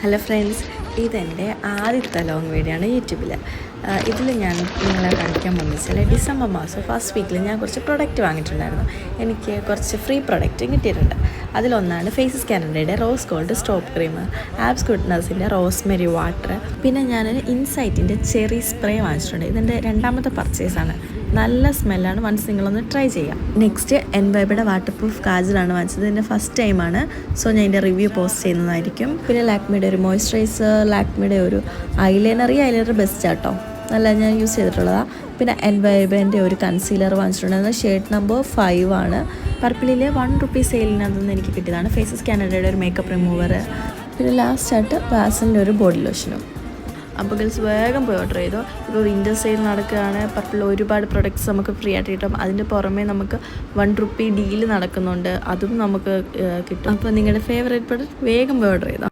Hello friends, ഇതെൻ്റെ ആദ്യത്തെ long video ആണ് യൂട്യൂബിൽ. ഇതിൽ ഞാൻ നിങ്ങളെ കാണിക്കാൻ വന്നിച്ചാൽ ഡിസംബർ മാസം ഫസ്റ്റ് വീക്കിൽ ഞാൻ കുറച്ച് പ്രൊഡക്റ്റ് വാങ്ങിയിട്ടുണ്ടായിരുന്നു. എനിക്ക് കുറച്ച് ഫ്രീ പ്രൊഡക്റ്റ് കിട്ടിയിട്ടുണ്ട്. അതിലൊന്നാണ് ഫേസ് കാനഡയുടെ റോസ് ഗോൾഡ് സ്റ്റോപ്പ് ക്രീം, ആബ്സ് ഗുഡ്നസിൻ്റെ റോസ്മെരി വാട്ടർ, പിന്നെ ഞാൻ ഇൻസൈറ്റിൻ്റെ ചെറി സ്പ്രേ വാങ്ങിച്ചിട്ടുണ്ട്. ഇതിൻ്റെ രണ്ടാമത്തെ പർച്ചേസാണ്. നല്ല സ്മെല്ലാണ്. വൺസ് നിങ്ങളൊന്ന് ട്രൈ ചെയ്യാം. നെക്സ്റ്റ് എൻവൈബയുടെ വാട്ടർ പ്രൂഫ് കാജലാണ് വാങ്ങിച്ചത്. ഇതിൻ്റെ ഫസ്റ്റ് ടൈമാണ്. സോ ഞാൻ ഇതിൻ്റെ റിവ്യൂ പോസ്റ്റ് ചെയ്യുന്നതായിരിക്കും. പിന്നെ ലാക്മിയുടെ ഒരു മോയ്സ്ചറൈസർ, ലാക്മിയുടെ ഒരു ഐലൈനർ. ഈ ഐലൈനർ ബെസ്റ്റ് ആട്ടോ, നല്ല ഞാൻ യൂസ് ചെയ്തിട്ടുള്ളതാണ്. പിന്നെ എൻവൈബൻ്റെ ഒരു കൺസീലർ വാങ്ങിച്ചിട്ടുണ്ടായിരുന്നു. ഷെയ്ഡ് നമ്പർ 5 ആണ്. പർപ്പിളിലെ ₹1 സെയിലിനകത്തുനിന്ന് എനിക്ക് കിട്ടിയതാണ്. ഫേസസ് കാനഡയുടെ ഒരു മേക്കപ്പ് റിമൂവർ. പിന്നെ ലാസ്റ്റായിട്ട് വാസലിൻ്റെ ഒരു ബോഡി ലോഷനും. അപ്പോൾ ഗേൾസ് വേഗം പോയി ഓർഡർ ചെയ്തോ. ഇപ്പോൾ വിൻ്റർ സെയിൽ നടക്കുകയാണ്. പർപ്പിളിൽ ഒരുപാട് പ്രൊഡക്ട്സ് നമുക്ക് ഫ്രീ ആയിട്ട് കിട്ടും. അതിൻ്റെ പുറമേ നമുക്ക് ₹1 ഡീൽ നടക്കുന്നുണ്ട്, അതും നമുക്ക് കിട്ടും. അപ്പോൾ നിങ്ങളുടെ ഫേവറേറ്റ് പ്രൊഡക്റ്റ് വേഗം പോയി ഓർഡർ ചെയ്തോ.